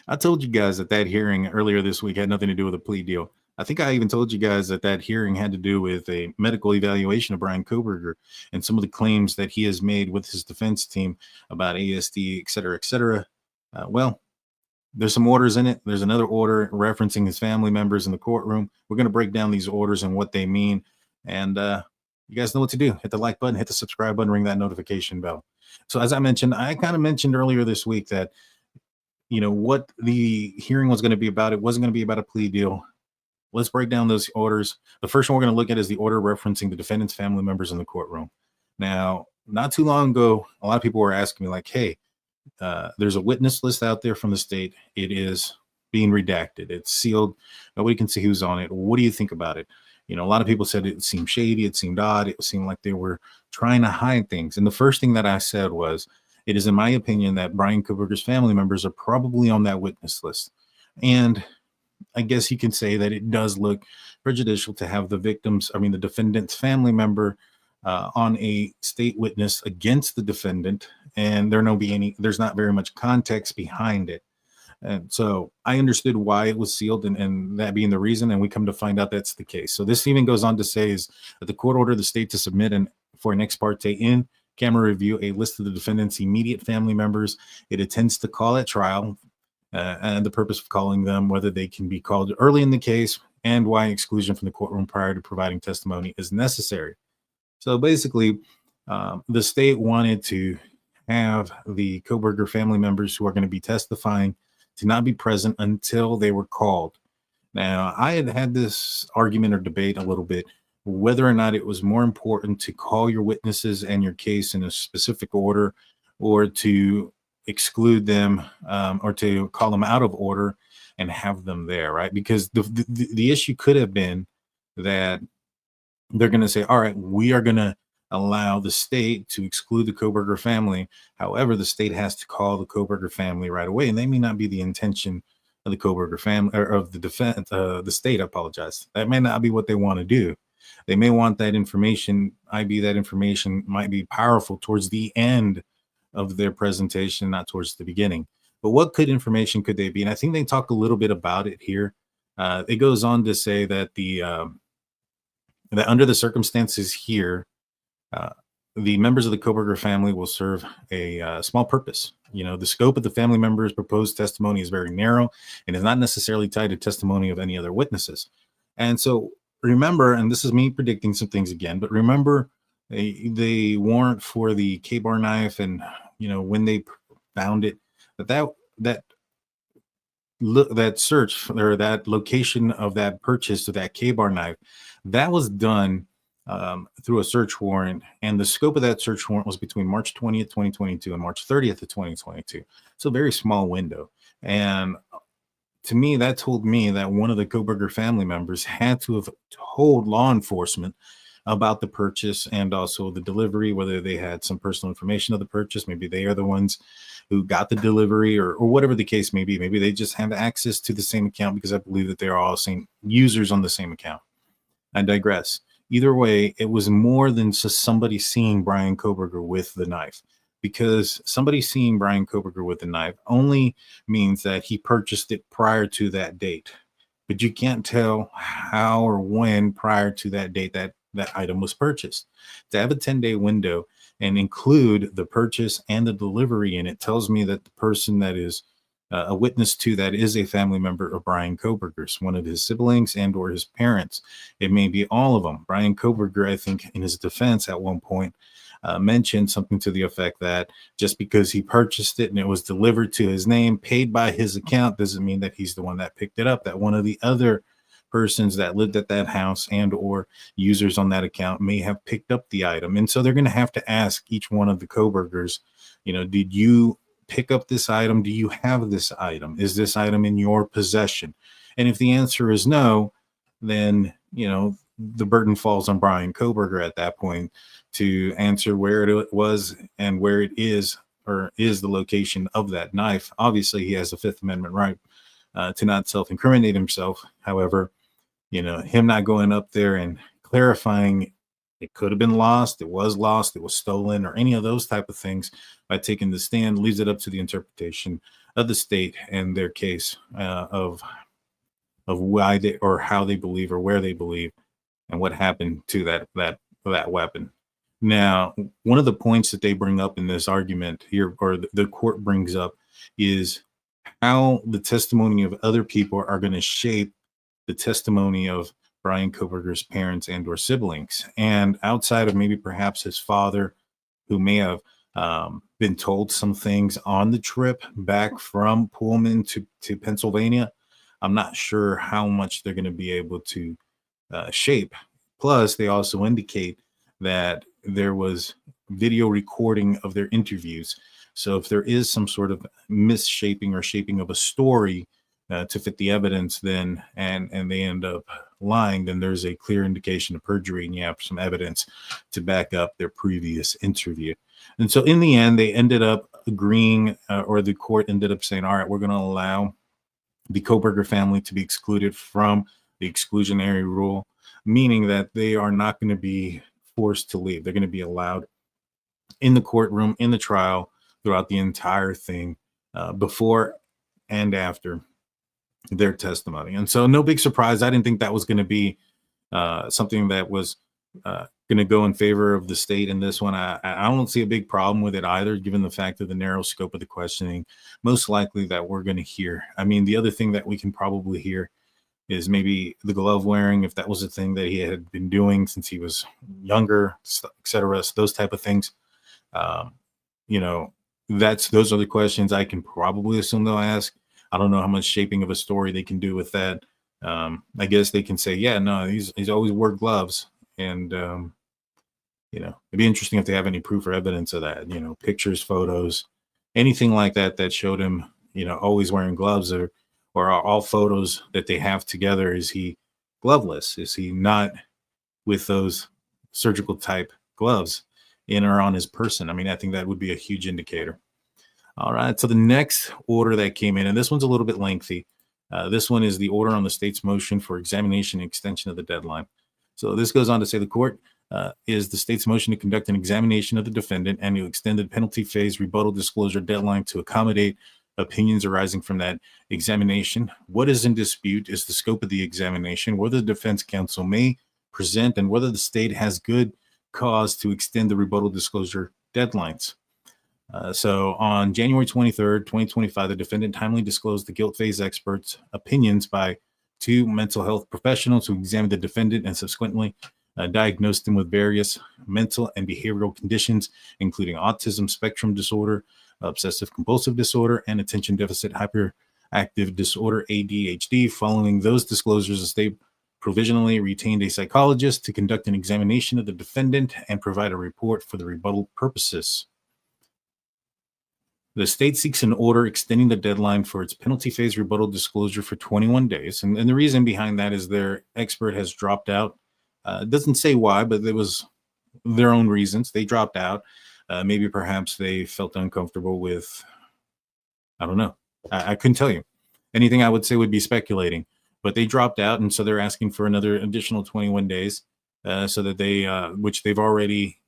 I told you guys that that hearing earlier this week had nothing to do with a plea deal. I think I even told you guys that that hearing had to do with a medical evaluation of Bryan Kohberger and some of the claims that he has made with his defense team about ASD, et cetera, et cetera. Well, there's some orders in it. There's another order referencing his family members in the courtroom. We're going to break down these orders and what they mean. And you guys know what to do. Hit the like button, hit the subscribe button, ring that notification bell. So as I mentioned, I kind of mentioned earlier this week that, what the hearing was going to be about. It wasn't going to be about a plea deal. Let's break down those orders. The first one we're going to look at is the order referencing the defendant's family members in the courtroom. Now, not too long ago, a lot of people were asking me like, hey, there's a witness list out there from the state. It is being redacted. It's sealed. Nobody can see who's on it. What do you think about it? A lot of people said it seemed shady. It seemed odd. It seemed like they were trying to hide things. And the first thing that I said was, it is in my opinion that Bryan Kohberger's family members are probably on that witness list. And I guess you can say that it does look prejudicial to have the defendant's family member on a state witness against the defendant, and there's not very much context behind it. And so I understood why it was sealed and that being the reason, and we come to find out that's the case. So this even goes on to say is that the court ordered the state to submit for an ex parte in camera review a list of the defendant's immediate family members it intends to call at trial, and the purpose of calling them, whether they can be called early in the case, and why exclusion from the courtroom prior to providing testimony is necessary. So basically, the state wanted to have the Kohberger family members who are going to be testifying to not be present until they were called. Now, I had this argument or debate a little bit whether or not it was more important to call your witnesses and your case in a specific order, or to exclude them, or to call them out of order and have them there, right? Because the issue could have been that they're going to say, all right, we are going to allow the state to exclude the Kohberger family. However, the state has to call the Kohberger family right away, and they may not be the intention of the Kohberger family or of the defense, the state. I apologize. That may not be what they want to do. They may want that information. That information might be powerful towards the end of their presentation, not towards the beginning. But what information could they be? And I think they talk a little bit about it here. It goes on to say that that under the circumstances here, the members of the Kohberger family will serve a small purpose. The scope of the family members' proposed testimony is very narrow and is not necessarily tied to testimony of any other witnesses. And so remember, and this is me predicting some things again, but remember the warrant for the K-bar knife, and when they found it, that search, or that location of that purchase of that K-bar knife, that was done through a search warrant, and the scope of that search warrant was between March 20th, 2022 and March 30th of 2022. So a very small window. And to me, that told me that one of the Kohberger family members had to have told law enforcement about the purchase and also the delivery, whether they had some personal information of the purchase. Maybe they are the ones who got the delivery, or whatever the case may be. Maybe they just have access to the same account, because I believe that they are all same users on the same account. I digress. Either way, it was more than just somebody seeing Bryan Kohberger with the knife, because somebody seeing Bryan Kohberger with the knife only means that he purchased it prior to that date. But you can't tell how or when prior to that date that item was purchased. To have a 10-day window and include the purchase and the delivery in it tells me that the person that is a witness to that is a family member of Bryan Kohberger's, one of his siblings and or his parents. It may be all of them. Bryan Kohberger, I think, in his defense at one point, mentioned something to the effect that just because he purchased it and it was delivered to his name, paid by his account, doesn't mean that he's the one that picked it up, that one of the other persons that lived at that house and or users on that account may have picked up the item. And so they're going to have to ask each one of the Kohbergers, did you pick up this item? Do you have this item? Is this item in your possession? And if the answer is no, then, the burden falls on Bryan Kohberger at that point to answer where it was and where it is, or is the location of that knife. Obviously, he has a Fifth Amendment right to not self-incriminate himself. However, him not going up there and clarifying it could have been lost, it was stolen, or any of those type of things by taking the stand leaves it up to the interpretation of the state and their case of why they or how they believe or where they believe and what happened to that weapon. Now, one of the points that they bring up in this argument here, or the court brings up, is how the testimony of other people are going to shape the testimony of Bryan Kohberger's parents and or siblings. And outside of maybe perhaps his father, who may have been told some things on the trip back from Pullman to Pennsylvania, I'm not sure how much they're going to be able to shape. Plus, they also indicate that there was video recording of their interviews. So if there is some sort of misshaping or shaping of a story to fit the evidence, then and they end up lying, then there's a clear indication of perjury, and you have some evidence to back up their previous interview. And so in the end, they ended up agreeing, or the court ended up saying, all right, we're going to allow the Kohberger family to be excluded from the exclusionary rule, meaning that they are not going to be forced to leave. They're going to be allowed in the courtroom, in the trial, throughout the entire thing, before and after their testimony. And so no big surprise. I didn't think that was going to be something that was going to go in favor of the state in this one. I don't see a big problem with it either, given the fact of the narrow scope of the questioning, most likely that we're going to hear. I mean, the other thing that we can probably hear is maybe the glove wearing, if that was a thing that he had been doing since he was younger, et cetera. So those type of things, those are the questions I can probably assume they'll ask. I don't know how much shaping of a story they can do with that. I guess they can say, yeah, no, he's always wore gloves. And, it'd be interesting if they have any proof or evidence of that, pictures, photos, anything like that, that showed him, always wearing gloves, or all photos that they have together. Is he gloveless? Is he not with those surgical type gloves in or on his person? I mean, I think that would be a huge indicator. All right. So the next order that came in, and this one's a little bit lengthy. This one is the order on the state's motion for examination and extension of the deadline. So this goes on to say the court is the state's motion to conduct an examination of the defendant and to extend the penalty phase rebuttal disclosure deadline to accommodate opinions arising from that examination. What is in dispute is the scope of the examination, whether the defense counsel may present, and whether the state has good cause to extend the rebuttal disclosure deadlines. So on January 23rd, 2025, the defendant timely disclosed the guilt phase experts' opinions by two mental health professionals who examined the defendant and subsequently diagnosed him with various mental and behavioral conditions, including autism spectrum disorder, obsessive compulsive disorder, and attention deficit hyperactive disorder, ADHD. Following those disclosures, the state provisionally retained a psychologist to conduct an examination of the defendant and provide a report for the rebuttal purposes. The state seeks an order extending the deadline for its penalty phase rebuttal disclosure for 21 days. And the reason behind that is their expert has dropped out. It doesn't say why, but there was their own reasons. They dropped out. Maybe perhaps they felt uncomfortable with, I don't know. I couldn't tell you. Anything I would say would be speculating. But they dropped out, and so they're asking for another additional 21 days so that they, which they've already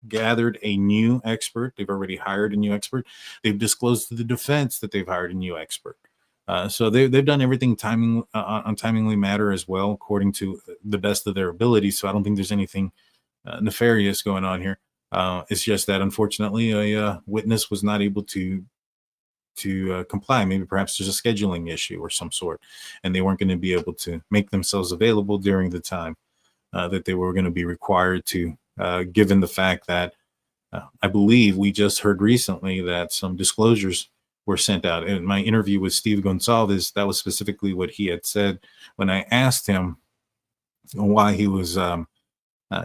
gathered a new expert. They've already hired a new expert. They've disclosed to the defense that they've hired a new expert. So they've done everything on timely matter as well, according to the best of their ability. So I don't think there's anything nefarious going on here. It's just that unfortunately a witness was not able to comply. Maybe perhaps there's a scheduling issue or some sort, and they weren't going to be able to make themselves available during the time that they were going to be required to, given the fact that I believe we just heard recently that some disclosures were sent out. In my interview with Steve Goncalves, that was specifically what he had said when I asked him why he was,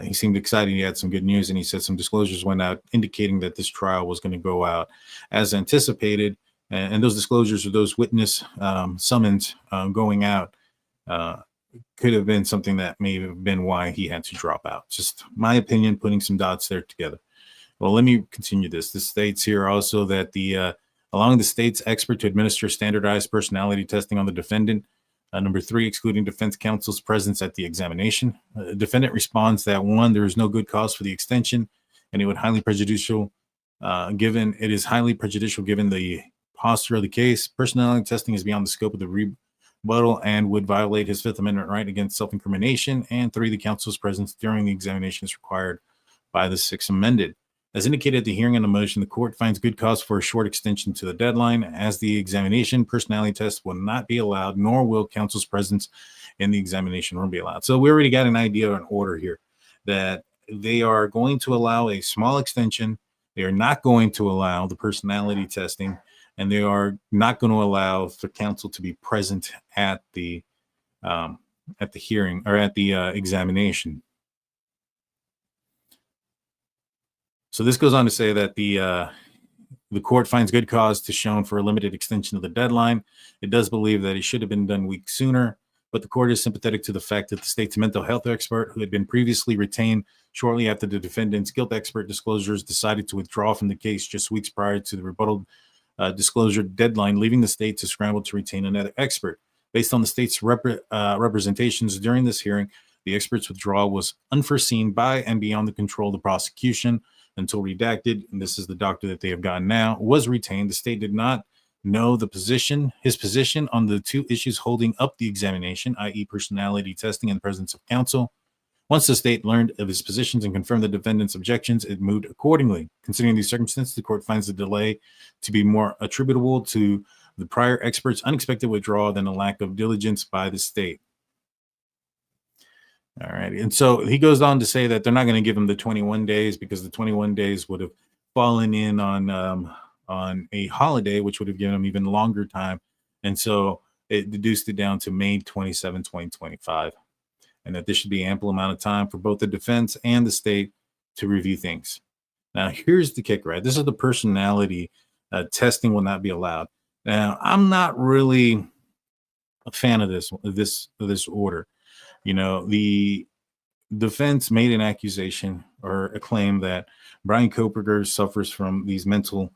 he seemed excited. He had some good news, and he said some disclosures went out indicating that this trial was going to go out as anticipated. And those disclosures or those witness summons going out could have been something that may have been why he had to drop out. Just my opinion, putting some dots there together. Well, let me continue this. This states here also that allowing the state's expert to administer standardized personality testing on the defendant. Number 3, excluding defense counsel's presence at the examination. The defendant responds that 1, there is no good cause for the extension, and it is highly prejudicial given the posture of the case. Personality testing is beyond the scope of the rebuttal and would violate his Fifth Amendment right against self-incrimination. And 3, the counsel's presence during the examination is required by the Sixth Amendment. As indicated at the hearing on the motion, the court finds good cause for a short extension to the deadline. As the examination personality test will not be allowed, nor will counsel's presence in the examination room be allowed. So we already got an idea or an order here that they are going to allow a small extension. They are not going to allow the personality testing, and they are not going to allow for counsel to be present at the hearing or at the examination. So this goes on to say that the court finds good cause to shown for a limited extension of the deadline. It does believe that it should have been done weeks sooner, but the court is sympathetic to the fact that the state's mental health expert, who had been previously retained shortly after the defendant's guilt expert disclosures, decided to withdraw from the case just weeks prior to the rebuttal disclosure deadline, leaving the state to scramble to retain another expert. Based on the state's representations during this hearing, the expert's withdrawal was unforeseen by and beyond the control of the prosecution. Until redacted, and this is the doctor that they have gotten now, was retained. The state did not know his position on the 2 issues holding up the examination, i.e. personality testing in the presence of counsel. Once the state learned of his positions and confirmed the defendant's objections, it moved accordingly. Considering these circumstances, the court finds the delay to be more attributable to the prior expert's unexpected withdrawal than a lack of diligence by the state. All right. And so he goes on to say that they're not going to give him the 21 days because the 21 days would have fallen in on a holiday, which would have given him even longer time. And so it deduced it down to May 27, 2025, and that this should be ample amount of time for both the defense and the state to review things. Now, here's the kicker, right? This is the personality testing will not be allowed. Now, I'm not really a fan of this order. You know, the defense made an accusation or a claim that Bryan Kohberger suffers from these mental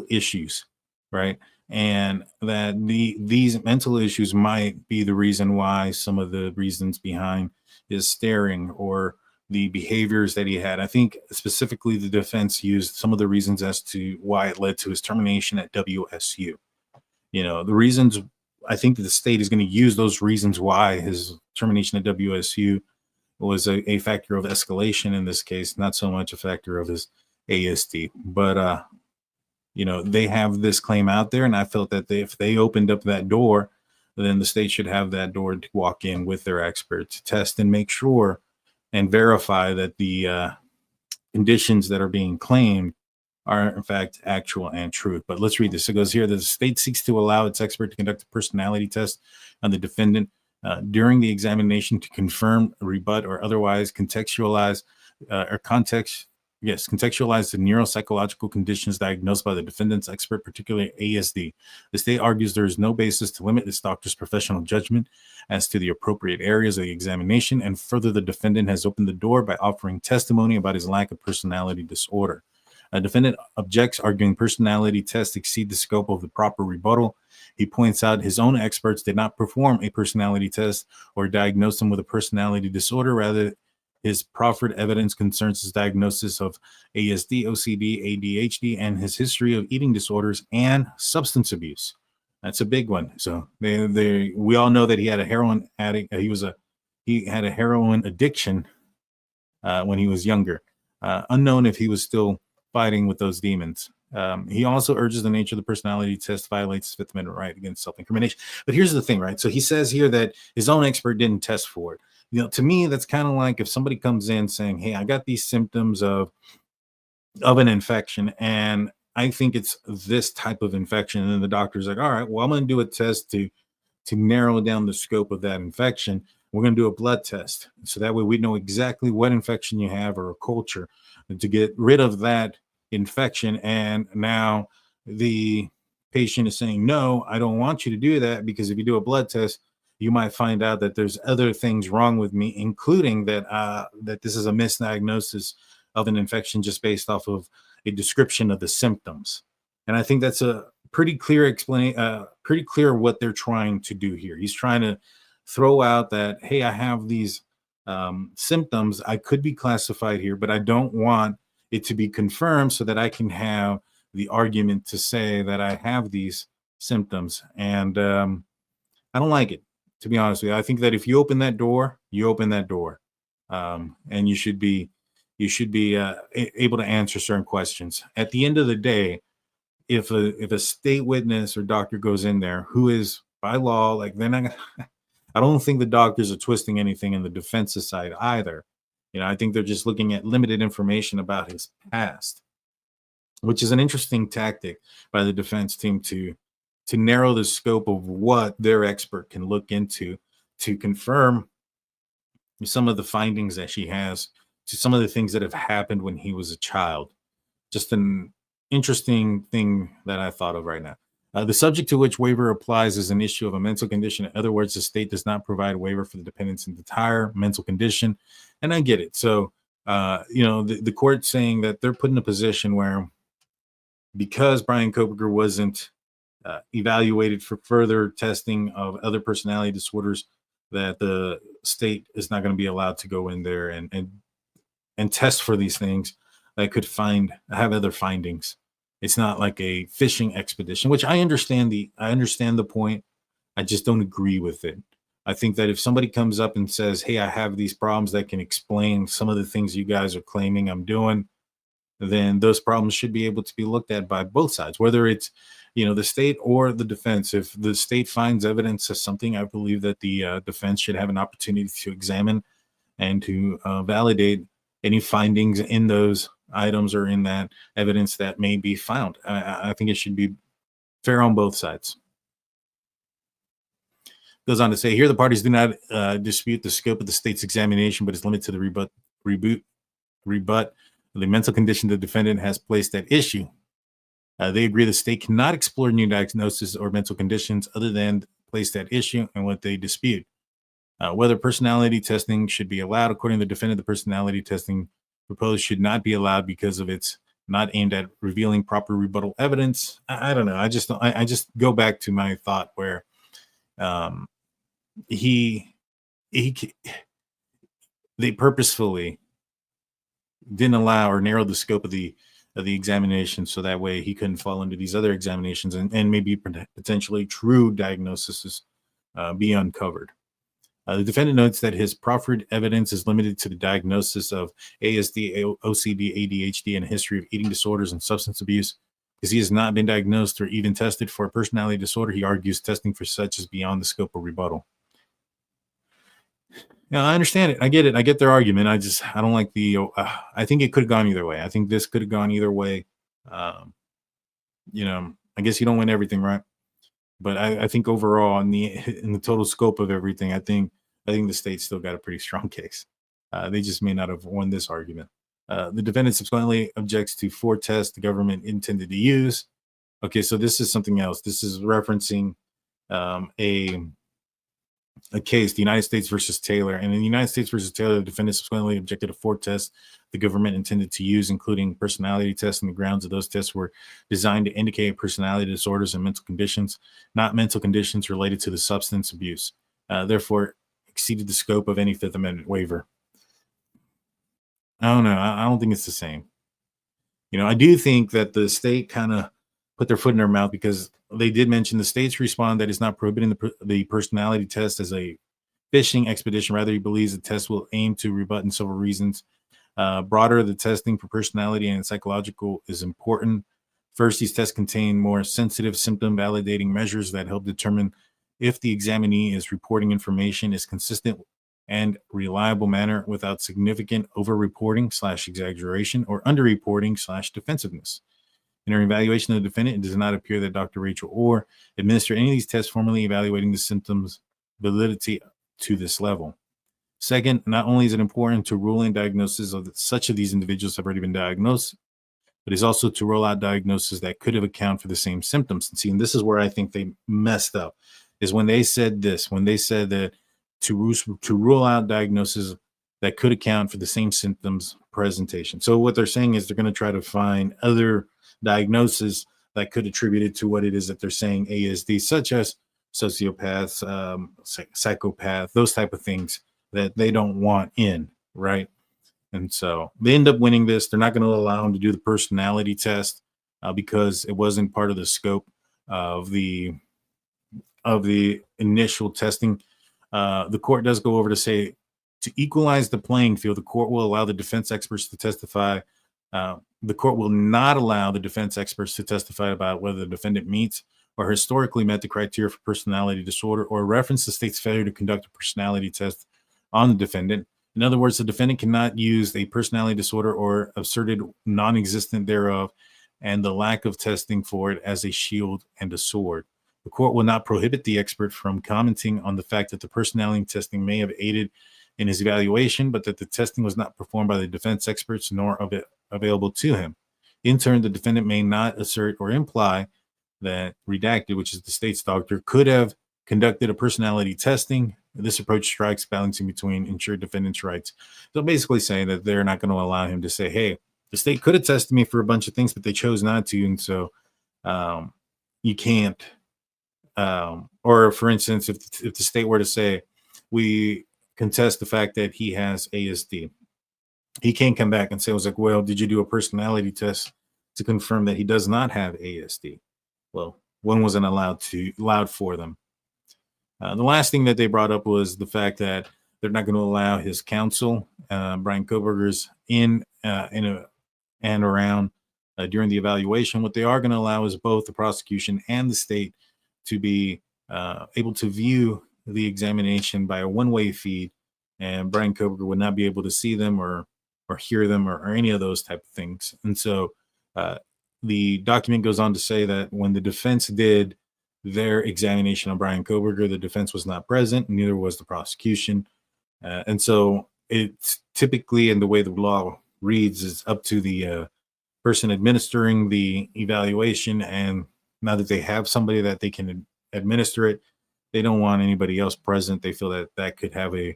issues, right? And that these mental issues might be the reason why some of the reasons behind his staring or the behaviors that he had. I think specifically the defense used some of the reasons as to why it led to his termination at WSU. You know, the reasons, I think that the state is going to use those reasons why his termination at WSU was a factor of escalation in this case, not so much a factor of his ASD. But, you know, they have this claim out there, and I felt that if they opened up that door, then the state should have that door to walk in with their expert to test and make sure and verify that the conditions that are being claimed are in fact actual and true. But let's read this. It goes here that the state seeks to allow its expert to conduct a personality test on the defendant during the examination to confirm, rebut, or otherwise contextualize contextualize the neuropsychological conditions diagnosed by the defendant's expert, particularly ASD. The state argues there is no basis to limit this doctor's professional judgment as to the appropriate areas of the examination, and further, the defendant has opened the door by offering testimony about his lack of personality disorder. A defendant objects, arguing personality tests exceed the scope of the proper rebuttal. He points out his own experts did not perform a personality test or diagnose him with a personality disorder. Rather, his proffered evidence concerns his diagnosis of ASD, OCD, ADHD, and his history of eating disorders and substance abuse. That's a big one. So we all know that he had a heroin addict. He had a heroin addiction when he was younger. Unknown if he was still fighting with those demons. He also urges the nature of the personality test violates his Fifth Amendment right against self-incrimination. But here's the thing, right? So he says here that his own expert didn't test for it. You know, to me, that's kind of like if somebody comes in saying, hey, I got these symptoms of an infection, and I think it's this type of infection. And then the doctor's like, all right, well, I'm going to do a test to narrow down the scope of that infection. We're going to do a blood test. So that way we know exactly what infection you have or a culture to get rid of that infection. And now the patient is saying, no, I don't want you to do that, because if you do a blood test, you might find out that there's other things wrong with me, including that this is a misdiagnosis of an infection just based off of a description of the symptoms. And I think that's a pretty clear pretty clear what they're trying to do here. He's trying to throw out that, hey, I have these symptoms. I could be classified here, but I don't want it to be confirmed so that I can have the argument to say that I have these symptoms. And I don't like it, to be honest with you. I think that if you open that door, you open that door. And you should be able to answer certain questions. At the end of the day, if a state witness or doctor goes in there who is by law, like they're not I don't think the doctors are twisting anything in the defense's side either. I think they're just looking at limited information about his past, which is an interesting tactic by the defense team to narrow the scope of what their expert can look into to confirm some of the findings that she has to some of the things that have happened when he was a child. Just an interesting thing that I thought of right now. The subject to which waiver applies is an issue of a mental condition. In other words, the state does not provide a waiver for the defendant's entire mental condition. And I get it. So, the court saying that they're put in a position where because Bryan Kohberger wasn't evaluated for further testing of other personality disorders, that the state is not going to be allowed to go in there and test for these things that could have other findings. It's not like a fishing expedition, which I understand the point. I just don't agree with it. I think that if somebody comes up and says, "Hey, I have these problems that can explain some of the things you guys are claiming I'm doing," then those problems should be able to be looked at by both sides, whether it's the state or the defense. If the state finds evidence of something, I believe that the defense should have an opportunity to examine and to validate any findings in those items or in that evidence that may be found. I think it should be fair on both sides. Goes on to say, here the parties do not dispute the scope of the state's examination, but is limited to the rebut the mental condition the defendant has placed at issue. They agree the state cannot explore new diagnosis or mental conditions other than placed at issue and what they dispute. Whether personality testing should be allowed, according to the defendant, the personality testing proposed should not be allowed because of it's not aimed at revealing proper rebuttal evidence. I don't know. I just go back to my thought where they purposefully didn't allow or narrow the scope of the examination so that way he couldn't fall into these other examinations and maybe potentially true diagnoses be uncovered. The defendant notes that his proffered evidence is limited to the diagnosis of ASD, OCD, ADHD, and a history of eating disorders and substance abuse. Because he has not been diagnosed or even tested for a personality disorder, he argues testing for such is beyond the scope of rebuttal. Yeah, I understand it. I get it. I get their argument. I don't like I think it could have gone either way. I think this could have gone either way. I guess you don't win everything, right? But I think overall, in the total scope of everything, I think the state still got a pretty strong case. They just may not have won this argument. The defendant subsequently objects to 4 tests the government intended to use. Okay, so this is something else. This is referencing a case, the United States versus Taylor. And in the United States versus Taylor, the defendant subsequently objected to 4 tests the government intended to use, including personality tests, and the grounds of those tests were designed to indicate personality disorders and mental conditions, not mental conditions related to the substance abuse. Therefore, exceeded the scope of any Fifth Amendment waiver. I don't know. I don't think it's the same. I do think that the state kind of put their foot in their mouth because they did mention the states respond that it's not prohibiting the personality test as a fishing expedition. Rather, he believes the test will aim to rebut in several reasons. Broader, the testing for personality and psychological is important. First, these tests contain more sensitive symptom validating measures that help determine if the examinee is reporting information is consistent and reliable manner without significant over-reporting / exaggeration or under-reporting / defensiveness. In her evaluation of the defendant, it does not appear that Dr. Rachel Orr administered any of these tests formally evaluating the symptoms validity to this level. Second, not only is it important to rule in diagnosis of such of these individuals have already been diagnosed, but it's also to roll out diagnoses that could have accounted for the same symptoms. And this is where I think they messed up, is when they said that to rule out diagnoses that could account for the same symptoms presentation. So what they're saying is they're going to try to find other diagnoses that could attribute it to what it is that they're saying ASD, such as sociopaths, psychopath, those type of things that they don't want in, right? And so they end up winning this. They're not going to allow them to do the personality test. because it wasn't part of the scope of the initial testing. The court does go over to say, to equalize the playing field, the court will allow the defense experts to testify. The court will not allow the defense experts to testify about whether the defendant meets or historically met the criteria for personality disorder, or reference the state's failure to conduct a personality test on the defendant. In other words, the defendant cannot use a personality disorder or asserted non-existent thereof and the lack of testing for it as a shield and a sword. The court will not prohibit the expert from commenting on the fact that the personality testing may have aided in his evaluation, but that the testing was not performed by the defense experts nor available to him. In turn, the defendant may not assert or imply that redacted, which is the state's doctor, could have conducted a personality testing. This approach strikes balancing between insured defendants' rights. So basically saying that they're not going to allow him to say, hey, the state could have tested me for a bunch of things, but they chose not to. And so you can't, or for instance, if the state were to say, we contest the fact that he has ASD, he can't come back and say, well, did you do a personality test to confirm that he does not have ASD? Well, one wasn't allowed for them. The last thing that they brought up was the fact that they're not going to allow his counsel, Bryan Kohberger's, in and around during the evaluation. What they are going to allow is both the prosecution and the state to be able to view the examination by a one-way feed, and Bryan Kohberger would not be able to see them or hear them or any of those type of things. And so the document goes on to say that when the defense did their examination on Bryan Kohberger, the defense was not present, neither was the prosecution. And so it's typically, in the way the law reads, is up to the person administering the evaluation. And now that they have somebody that they can administer it, they don't want anybody else present. They feel that that could have an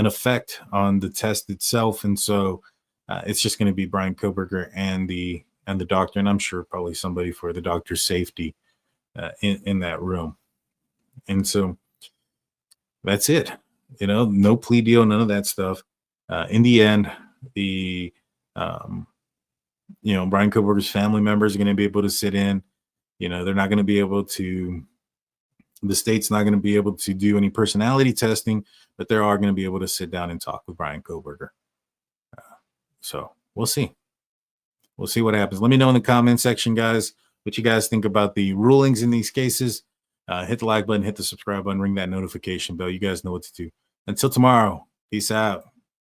effect on the test itself. And so it's just going to be Bryan Kohberger and the doctor, and I'm sure probably somebody for the doctor's safety in that room. And so that's it. No plea deal, none of that stuff. In the end, the Bryan Kohberger's family members are going to be able to sit in. They're not going to be able to. The state's not going to be able to do any personality testing, but they are going to be able to sit down and talk with Bryan Kohberger. So we'll see. We'll see what happens. Let me know in the comment section, guys, what you guys think about the rulings in these cases. Hit the like button, hit the subscribe button, ring that notification bell. You guys know what to do. Until tomorrow, peace out.